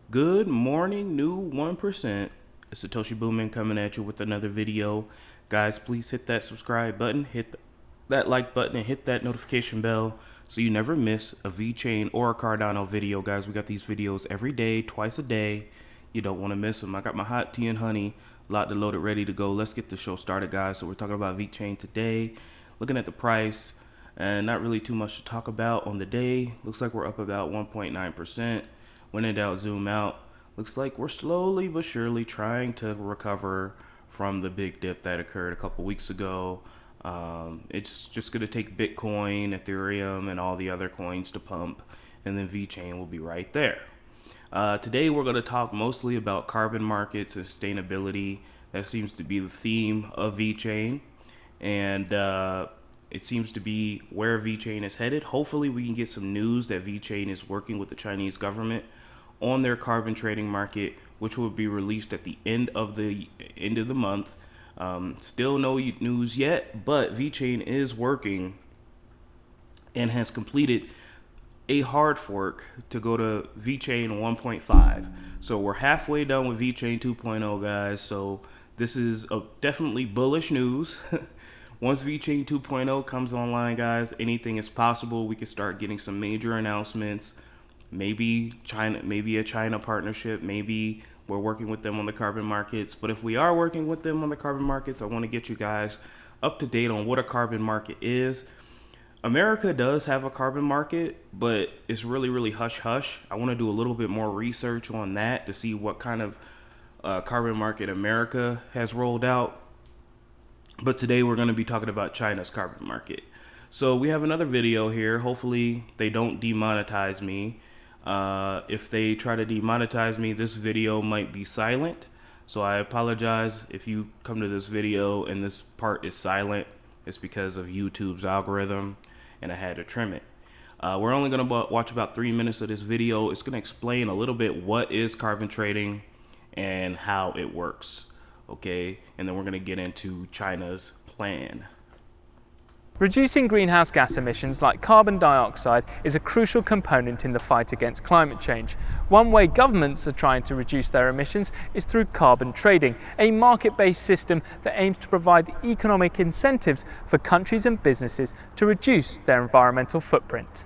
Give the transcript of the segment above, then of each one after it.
Good morning, new 1%. It's Satoshi Boomin coming at you with another video. Guys, please hit that subscribe button, hit that like button, and hit that notification bell so you never miss a VeChain or a Cardano video. Guys, we got these videos every day, twice a day. You don't want to miss them. I got my hot tea and honey locked and loaded, ready to go. Let's get the show started, guys. So we're talking about VeChain today, looking at the price, and not really too much to talk about on the day. Looks like we're up about 1.9%. When in doubt, zoom out. Looks like we're slowly but surely trying to recover from the big dip that occurred a couple weeks ago. It's just going to take Bitcoin, Ethereum, and all the other coins to pump, and then VeChain will be right there. Today we're going to talk mostly about carbon markets and sustainability. That seems to be the theme of VeChain, and it seems to be where VeChain is headed. Hopefully we can get some news that VeChain is working with the Chinese government on their carbon trading market, which will be released at the end of the month. Still no news yet, but VeChain is working and has completed a hard fork to go to VeChain 1.5. So we're halfway done with VeChain 2.0, guys. So this is definitely bullish news. Once VeChain 2.0 comes online, guys, anything is possible. We can start getting some major announcements. Maybe a China partnership. Maybe we're working with them on the carbon markets. But if we are working with them on the carbon markets, I want to get you guys up to date on what a carbon market is. America does have a carbon market, but it's really, really hush-hush. I want to do a little bit more research on that to see what kind of carbon market America has rolled out. But today we're going to be talking about China's carbon market. So we have another video here. Hopefully they don't demonetize me. If they try to demonetize me, this video might be silent. So I apologize if you come to this video and this part is silent. It's because of YouTube's algorithm, and I had to trim it. We're only going to watch about 3 minutes of this video. It's going to explain a little bit what is carbon trading and how it works. Okay, and then we're going to get into China's plan. Reducing greenhouse gas emissions like carbon dioxide is a crucial component in the fight against climate change. One way governments are trying to reduce their emissions is through carbon trading, a market-based system that aims to provide economic incentives for countries and businesses to reduce their environmental footprint.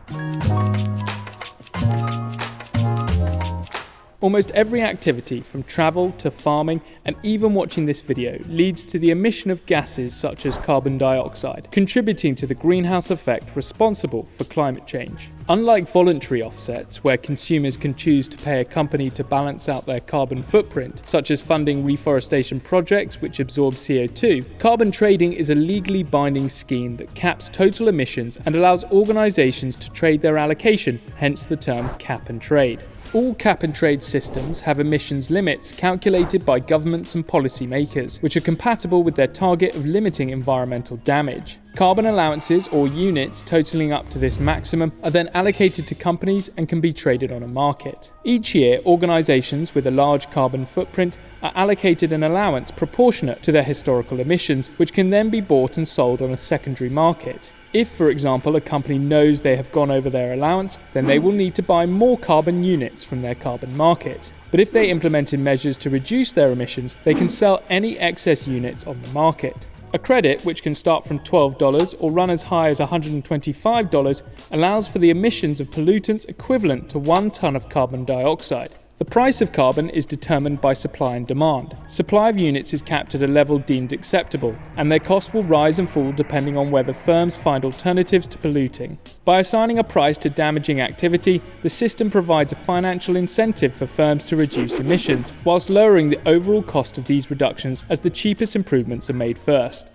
Almost every activity, from travel to farming and even watching this video, leads to the emission of gases such as carbon dioxide, contributing to the greenhouse effect responsible for climate change. Unlike voluntary offsets, where consumers can choose to pay a company to balance out their carbon footprint, such as funding reforestation projects which absorb CO2, carbon trading is a legally binding scheme that caps total emissions and allows organisations to trade their allocation, hence the term cap and trade. All cap-and-trade systems have emissions limits calculated by governments and policymakers, which are compatible with their target of limiting environmental damage. Carbon allowances, or units totaling up to this maximum, are then allocated to companies and can be traded on a market. Each year, organisations with a large carbon footprint are allocated an allowance proportionate to their historical emissions, which can then be bought and sold on a secondary market. If, for example, a company knows they have gone over their allowance, then they will need to buy more carbon units from their carbon market. But if they implemented measures to reduce their emissions, they can sell any excess units on the market. A credit, which can start from $12 or run as high as $125, allows for the emissions of pollutants equivalent to 1 ton of carbon dioxide. The price of carbon is determined by supply and demand. Supply of units is capped at a level deemed acceptable, and their cost will rise and fall depending on whether firms find alternatives to polluting. By assigning a price to damaging activity, the system provides a financial incentive for firms to reduce emissions, whilst lowering the overall cost of these reductions as the cheapest improvements are made first.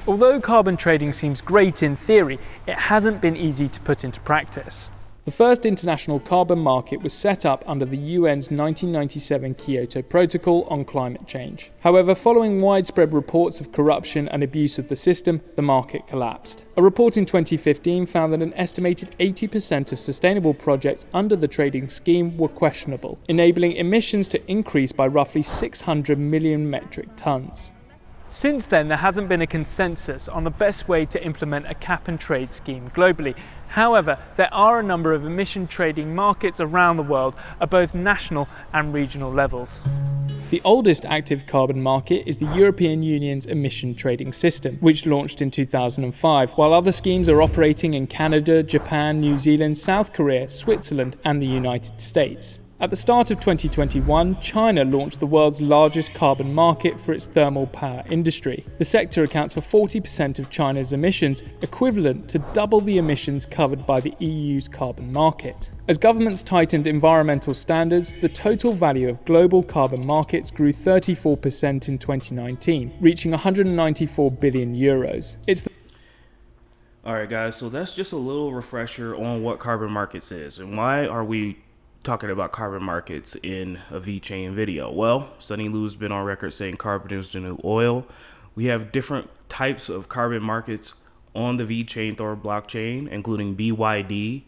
Although carbon trading seems great in theory, it hasn't been easy to put into practice. The first international carbon market was set up under the UN's 1997 Kyoto Protocol on climate change. However, following widespread reports of corruption and abuse of the system, the market collapsed. A report in 2015 found that an estimated 80% of sustainable projects under the trading scheme were questionable, enabling emissions to increase by roughly 600 million metric tons. Since then, there hasn't been a consensus on the best way to implement a cap and trade scheme globally. However, there are a number of emission trading markets around the world at both national and regional levels. The oldest active carbon market is the European Union's emission trading system, which launched in 2005, while other schemes are operating in Canada, Japan, New Zealand, South Korea, Switzerland, and the United States. At the start of 2021, China launched the world's largest carbon market for its thermal power industry. The sector accounts for 40% of China's emissions, equivalent to double the emissions covered by the EU's carbon market. As governments tightened environmental standards, the total value of global carbon markets grew 34% in 2019, reaching 194 billion euros. Alright guys, so that's just a little refresher on what carbon markets is and why are we talking about carbon markets in a VeChain video. Well, Sunny Lou's been on record saying carbon is the new oil. We have different types of carbon markets on the VeChainThor blockchain, including BYD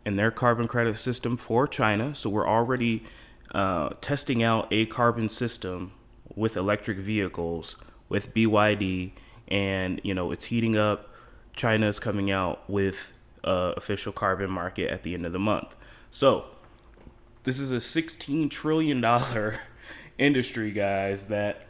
and their carbon credit system for China. So we're already testing out a carbon system with electric vehicles with BYD, and it's heating up. China's coming out with official carbon market at the end of the month. So this is a $16 trillion industry, guys, that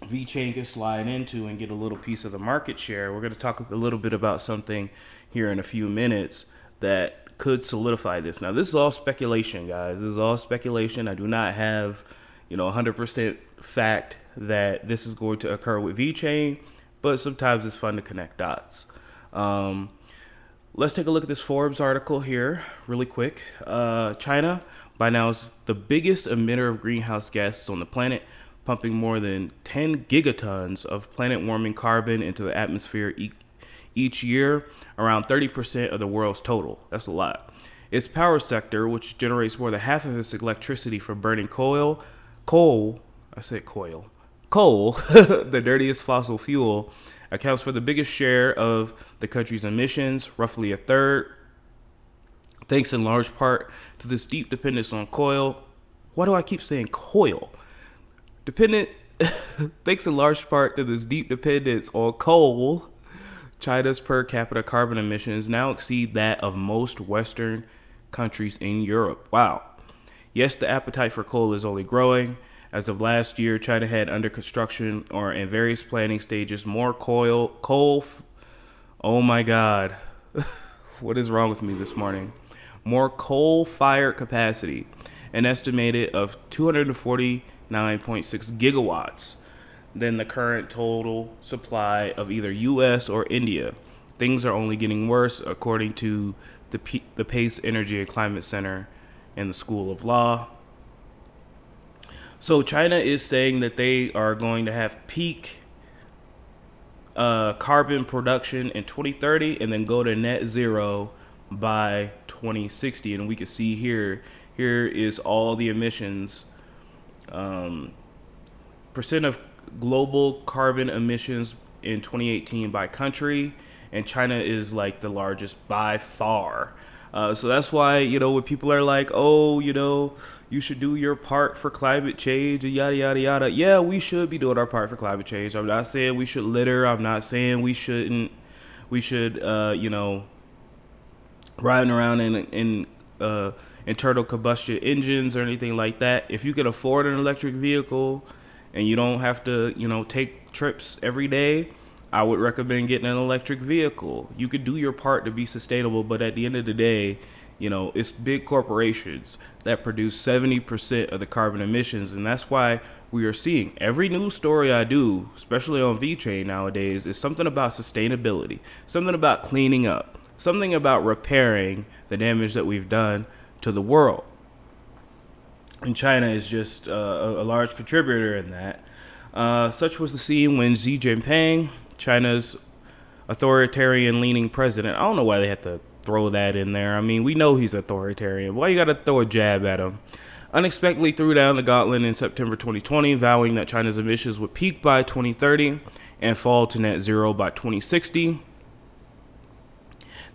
VeChain can slide into and get a little piece of the market share. We're going to talk a little bit about something here in a few minutes that could solidify this. Now, this is all speculation, guys. This is all speculation. I do not have, 100% fact that this is going to occur with VeChain, but sometimes it's fun to connect dots. Let's take a look at this Forbes article here really quick. China by now is the biggest emitter of greenhouse gases on the planet, pumping more than 10 gigatons of planet-warming carbon into the atmosphere each year, around 30% of the world's total. That's a lot. Its power sector, which generates more than half of its electricity from burning coal, the dirtiest fossil fuel, accounts for the biggest share of the country's emissions, roughly a third, thanks in large part to this deep dependence on coal. Why do I keep saying coal? Thanks in large part to this deep dependence on coal, China's per capita carbon emissions now exceed that of most Western countries in Europe. Wow. Yes, the appetite for coal is only growing. As of last year, China had under construction or in various planning stages more coal. Oh my God. What is wrong with me this morning? More coal-fired capacity, an estimated of 249.6 gigawatts than the current total supply of either U.S. or India. Things are only getting worse, according to the Pace Energy and Climate Center and the School of Law. So China is saying that they are going to have peak carbon production in 2030 and then go to net zero by 2060. And we can see here is all the emissions, percent of global carbon emissions in 2018 by country, and China is like the largest by far. So that's why, when people are like, oh, you should do your part for climate change and yada, yada, yada. Yeah, we should be doing our part for climate change. I'm not saying we should litter. I'm not saying we shouldn't. We should, riding around in internal combustion engines or anything like that. If you can afford an electric vehicle and you don't have to, take trips every day, I would recommend getting an electric vehicle. You could do your part to be sustainable, but at the end of the day, it's big corporations that produce 70% of the carbon emissions. And that's why we are seeing every news story I do, especially on VeChain nowadays, is something about sustainability, something about cleaning up, something about repairing the damage that we've done to the world. And China is just a large contributor in that. Such was the scene when Xi Jinping, China's authoritarian-leaning president, I don't know why they had to throw that in there. I mean, we know he's authoritarian. Why you got to throw a jab at him? Unexpectedly threw down the gauntlet in September 2020, vowing that China's emissions would peak by 2030 and fall to net zero by 2060.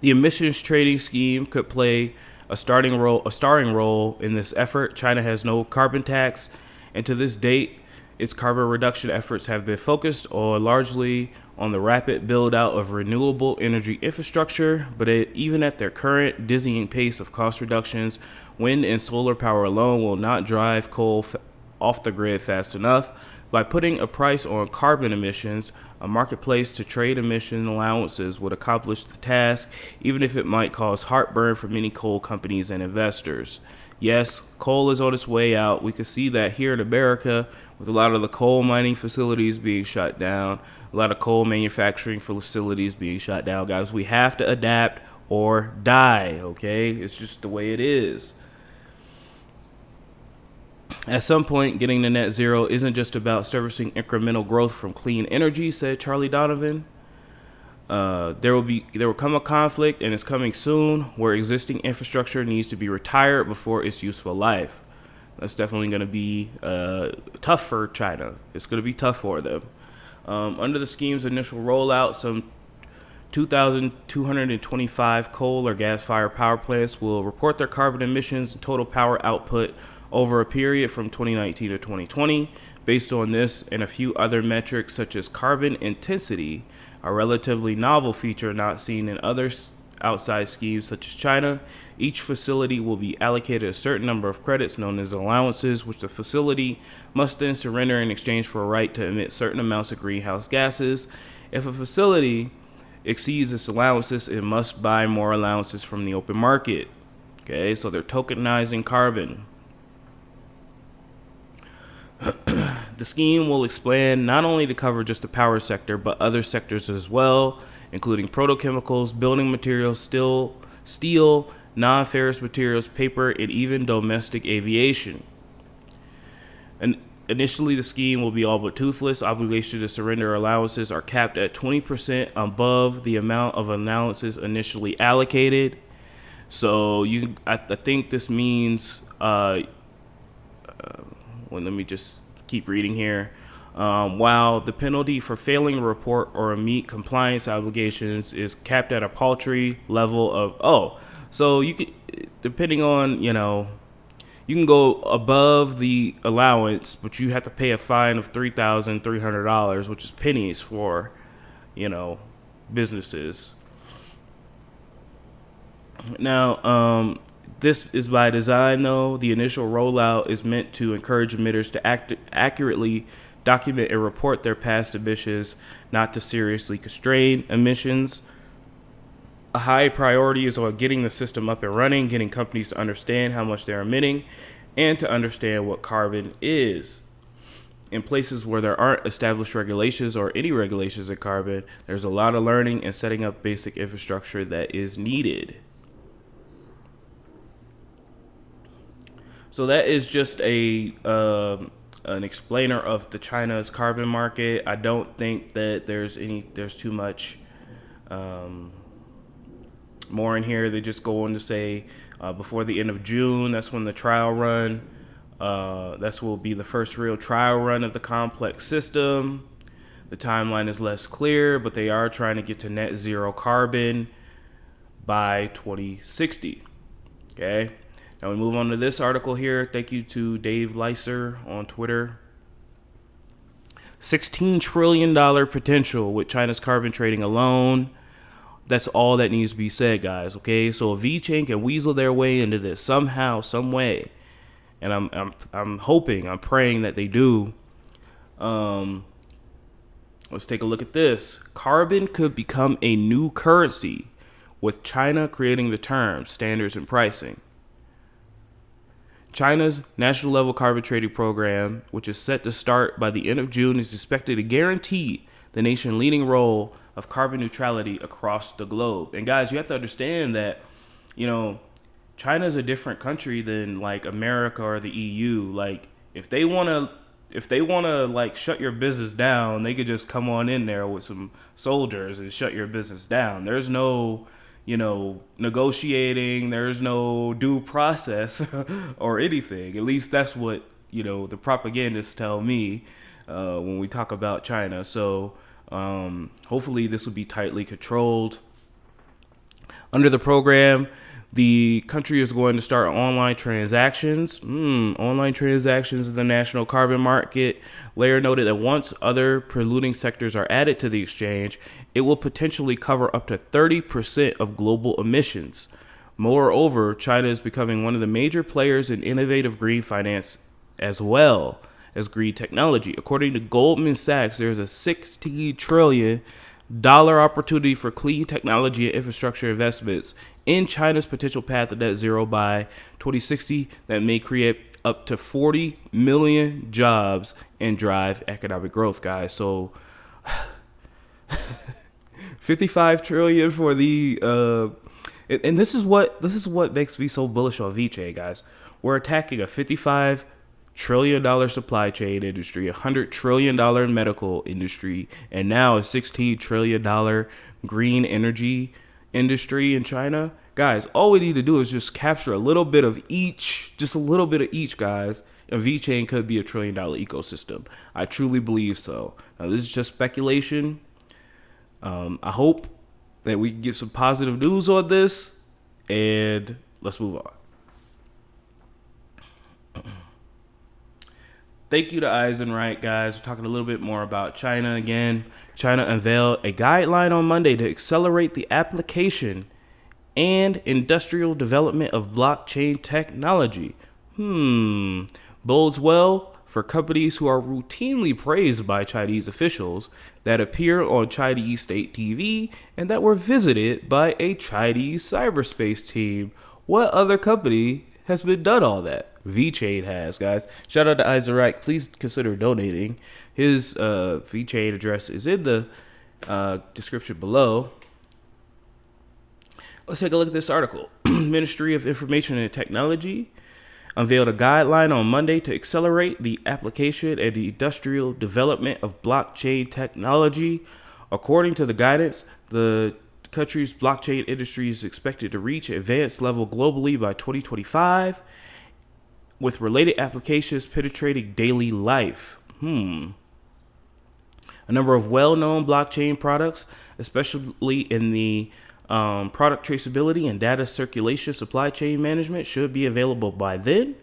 The emissions trading scheme could play a starring role in this effort. China has no carbon tax, and to this date, its carbon reduction efforts have been focused or largely on the rapid build out of renewable energy infrastructure, but even at their current dizzying pace of cost reductions, wind and solar power alone will not drive coal off the grid fast enough. By putting a price on carbon emissions, a marketplace to trade emission allowances would accomplish the task, even if it might cause heartburn for many coal companies and investors. Yes, coal is on its way out. We can see that here in America with a lot of the coal mining facilities being shut down, a lot of coal manufacturing facilities being shut down. Guys, we have to adapt or die, okay? It's just the way it is. At some point, getting to net zero isn't just about servicing incremental growth from clean energy, said Charlie Donovan. There will come a conflict, and it's coming soon, where existing infrastructure needs to be retired before its useful life. That's definitely going to be tough for China. It's going to be tough for them. Under the scheme's initial rollout, some 2,225 coal or gas-fired power plants will report their carbon emissions and total power output over a period from 2019 to 2020. Based on this and a few other metrics such as carbon intensity, a relatively novel feature not seen in other outside schemes such as China, each facility will be allocated a certain number of credits known as allowances, which the facility must then surrender in exchange for a right to emit certain amounts of greenhouse gases. If a facility exceeds its allowances, it must buy more allowances from the open market. Okay, so they're tokenizing carbon. The scheme will expand not only to cover just the power sector, but other sectors as well, including petrochemicals, building materials, steel, non-ferrous materials, paper, and even domestic aviation. And initially, the scheme will be all but toothless. Obligations to surrender allowances are capped at 20% above the amount of allowances initially allocated. So I think this means, let me just keep reading here. While the penalty for failing to report or meet compliance obligations is capped at a paltry level of, so you could, depending on, you can go above the allowance, but you have to pay a fine of $3,300, which is pennies for, businesses. Now, this is by design, though. The initial rollout is meant to encourage emitters to accurately document and report their past emissions, not to seriously constrain emissions. A high priority is on getting the system up and running, getting companies to understand how much they're emitting, and to understand what carbon is. In places where there aren't established regulations or any regulations in carbon, there's a lot of learning and setting up basic infrastructure that is needed. So that is just an explainer of the China's carbon market. I don't think that there's too much more in here. They just go on to say before the end of June, that's when the trial run. Will be the first real trial run of the complex system. The timeline is less clear, but they are trying to get to net zero carbon by 2060. Okay. Now we move on to this article here. Thank you to Dave Leiser on Twitter. $16 trillion potential with China's carbon trading alone. That's all that needs to be said, guys. Okay, so if VeChain can weasel their way into this somehow, some way, and I'm hoping, I'm praying that they do. Let's take a look at this. Carbon could become a new currency, with China creating the terms, standards, and pricing. China's national level carbon trading program, which is set to start by the end of June, is expected to guarantee the nation's leading role of carbon neutrality across the globe. And guys, you have to understand that, China is a different country than like America or the EU. Like if they want to like shut your business down, they could just come on in there with some soldiers and shut your business down. There's no negotiating, there's no due process or anything. At least that's what, the propagandists tell me when we talk about China. So hopefully this will be tightly controlled. Under the program, The country is going to start online transactions. Online transactions in the national carbon market. Layer noted that once other polluting sectors are added to the exchange, it will potentially cover up to 30% of global emissions. Moreover, China is becoming one of the major players in innovative green finance as well as green technology. According to Goldman Sachs, there's a $16 trillion opportunity for clean technology and infrastructure investments in China's potential path to net zero by 2060 that may create up to 40 million jobs and drive economic growth, guys. So 55 trillion for the and this is what makes me so bullish on VeChain, guys. We're attacking a $55 trillion supply chain industry, $100 trillion medical industry, and now a $16 trillion green energy industry in China. Guys, all we need to do is just capture a little bit of each, just a little bit of each, guys. And VeChain could be a $1 trillion ecosystem. I truly believe so. Now, this is just speculation. I hope that we can get some positive news on this, and let's move on. Thank you to Eisenreich, guys. We're talking a little bit more about China again. China unveiled a guideline on Monday to accelerate the application and industrial development of blockchain technology. Bodes well for companies who are routinely praised by Chinese officials that appear on Chinese state TV and that were visited by a Chinese cyberspace team. What other company has been done all that? VeChain has, guys. Shout out to Eisenreich. Please consider donating. His VeChain address is in the description below. Let's take a look at this article. Ministry of Information and Technology unveiled a guideline on Monday to accelerate the application and the industrial development of blockchain technology. According to the guidance, the country's blockchain industry is expected to reach advanced level globally by 2025, with related applications penetrating daily life. A number of well-known blockchain products, especially in the product traceability and data circulation supply chain management, should be available by then.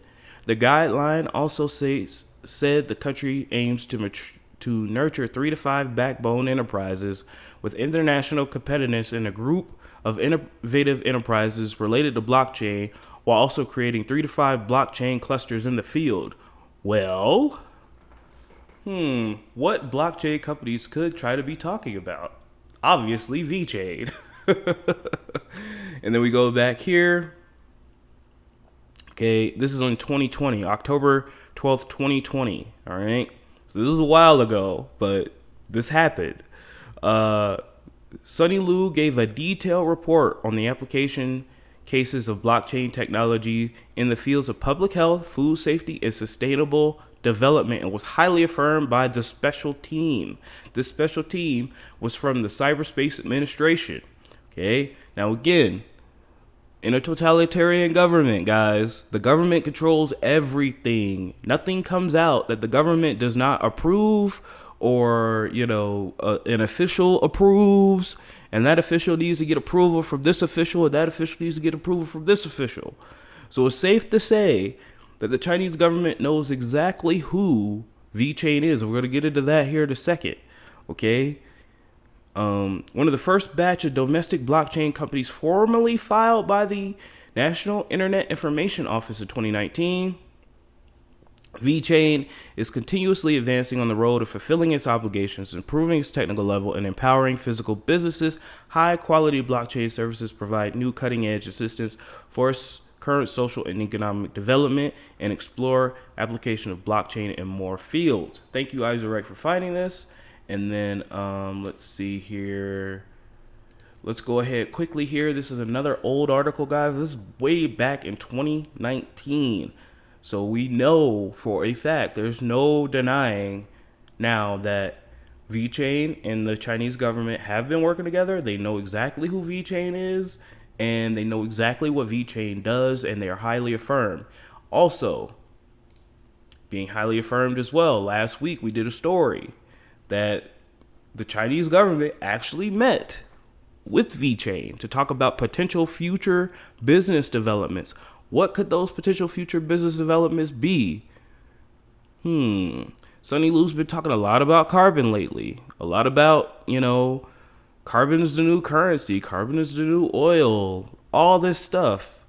The guideline also said the country aims to nurture 3 to 5 backbone enterprises with international competitiveness in a group of innovative enterprises related to blockchain, while also creating 3 to 5 blockchain clusters in the field. Well, what blockchain companies could try to be talking about? Obviously, VeChain. And then we go back here. Okay, this is on 2020, October 12th, 2020. All right. So this is a while ago, but this happened. Sunny Liu gave a detailed report on the application cases of blockchain technology in the fields of public health, food safety, and sustainable development, and was highly affirmed by the special team. This special team was from the Cyberspace Administration. Okay, now again, in a totalitarian government, guys, the government controls everything. Nothing comes out that the government does not approve, or an official approves, and that official needs to get approval from this official, and that official needs to get approval from this official. So it's safe to say that the Chinese government knows exactly who VeChain is. We're going to get into that here in a second. Okay. One of the first batch of domestic blockchain companies formally filed by the National Internet Information Office in 2019. VeChain is continuously advancing on the road of fulfilling its obligations, improving its technical level, and empowering physical businesses. High-quality blockchain services provide new cutting-edge assistance for current social and economic development and explore application of blockchain in more fields. Thank you, Eisenreich, for finding this. And then let's see here. Let's go ahead quickly here. This is another old article, guys. This is way back in 2019. So we know for a fact, there's no denying now that VeChain and the Chinese government have been working together. They know exactly who VeChain is, and they know exactly what VeChain does, and they are highly affirmed. Also, being highly affirmed as well, last week we did a story that the Chinese government actually met with VeChain to talk about potential future business developments. What could those potential future business developments be? Sonny Lou's been talking a lot about carbon lately. A lot about, carbon is the new currency. Carbon is the new oil. All this stuff.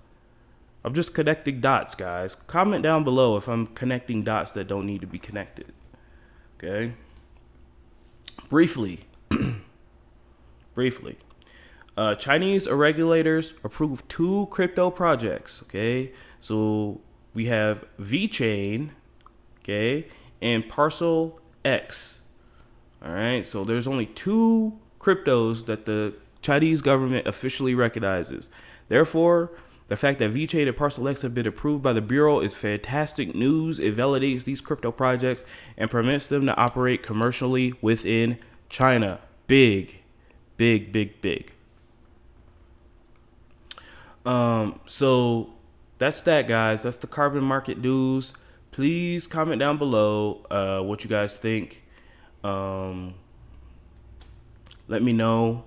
I'm just connecting dots, guys. Comment down below if I'm connecting dots that don't need to be connected. Okay? Briefly. Chinese regulators approved 2 crypto projects. Okay? So we have VeChain, okay, and Parcel X. All right, so there's only 2 cryptos that the Chinese government officially recognizes. Therefore, the fact that VeChain and Parcel X have been approved by the Bureau is fantastic news. It validates these crypto projects and permits them to operate commercially within China. Big. So that's that, guys. That's the carbon market news. Please comment down below what you guys think. Let me know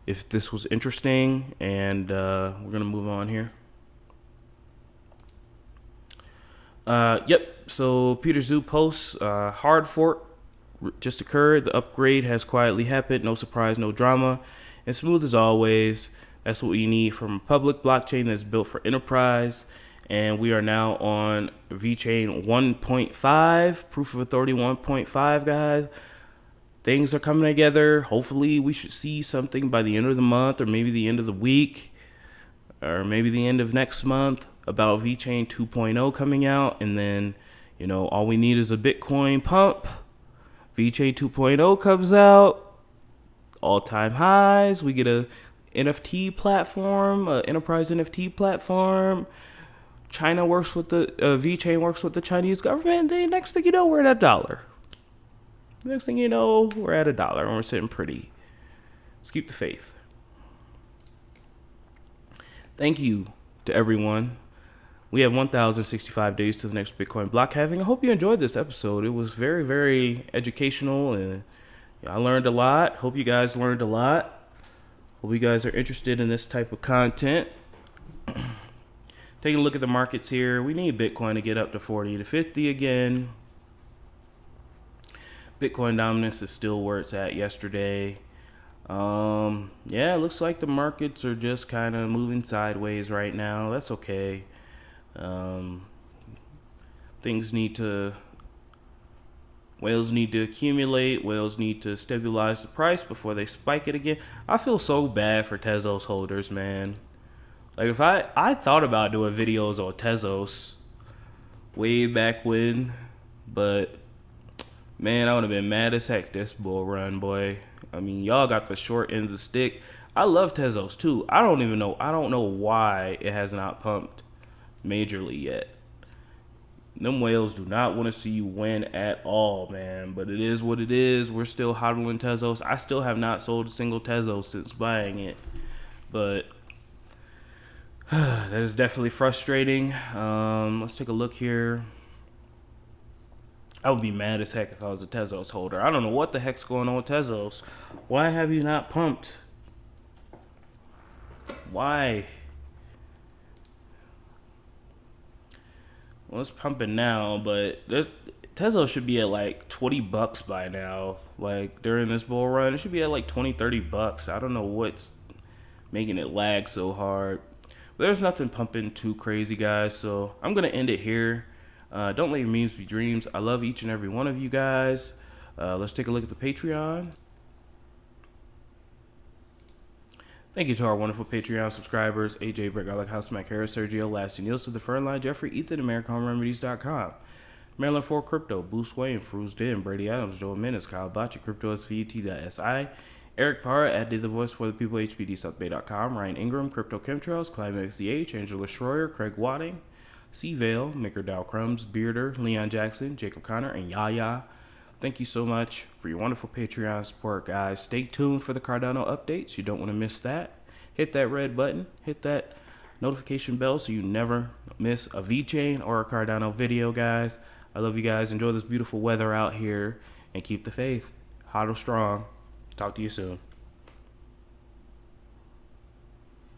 if this was interesting, and we're gonna move on here. Yep. So Peter Zhu posts hard fork just occurred. The upgrade has quietly happened. No surprise, no drama, and smooth as always. That's what we need from a public blockchain that's built for enterprise. And we are now on VeChain 1.5, proof of authority 1.5, guys. Things are coming together. Hopefully we should see something by the end of the month, or maybe the end of the week, or maybe the end of next month about VeChain 2.0 coming out. And then, all we need is a Bitcoin pump. VeChain 2.0 comes out, all-time highs. We get a NFT platform, enterprise NFT platform. China works with the VeChain works with the Chinese government. And then next thing you know, we're at $1. Next thing you know, we're at $1 and we're sitting pretty. Let's keep the faith. Thank you to everyone. We have 1,065 days to the next Bitcoin block halving. I hope you enjoyed this episode. It was very, very educational, and I learned a lot. Hope you guys learned a lot. Hope you guys are interested in this type of content. Taking a look at the markets here. We need Bitcoin to get up to 40 to 50 again. Bitcoin dominance is still where it's at yesterday. Yeah, it looks like the markets are just kind of moving sideways right now. That's okay. Whales need to accumulate. Whales need to stabilize the price before they spike it again. I feel so bad for Tezos holders, man. Like, if I thought about doing videos on Tezos way back when, but man, I would have been mad as heck this bull run, boy. I mean, y'all got the short end of the stick. I love Tezos too. I don't know why it has not pumped majorly yet. Them whales do not want to see you win at all, man. But it is what it is. We're still hodling Tezos. I still have not sold a single Tezos since buying it. But that is definitely frustrating. Let's take a look here. I would be mad as heck if I was a Tezos holder. I don't know what the heck's going on with Tezos. Why have you not pumped? Why? Well, it's pumping now, but Tezos should be at like $20 by now. Like, during this bull run, it should be at like $20-$30. I don't know what's making it lag so hard. But there's nothing pumping too crazy, guys. So I'm going to end it here. Don't let your memes be dreams. I love each and every one of you guys. Let's take a look at the Patreon. Thank you to our wonderful Patreon subscribers: AJ, Brett, Garlic, House, Mac, Harris, Sergio, Lassie, Nielsen, The Fernline, Jeffrey, Ethan, AmericanHomeRemedies.com, Maryland 4 Crypto, Boost Wayne, Fruz Den, Brady Adams, Joel Menace, Kyle Botcha, Crypto SVT.SI, Eric Parra, at Did the Voice for the People, HBDSouthBay.com, Ryan Ingram, Crypto Chemtrails, Climax DH, Angela Schroyer, Craig Wadding, C. Vale, Maker Dow Crumbs, Bearder, Leon Jackson, Jacob Connor, and Yaya. Thank you so much for your wonderful Patreon support, guys. Stay tuned for the Cardano updates. You don't want to miss that. Hit that red button. Hit that notification bell so you never miss a VeChain or a Cardano video, guys. I love you guys. Enjoy this beautiful weather out here and keep the faith. Hodl strong. Talk to you soon.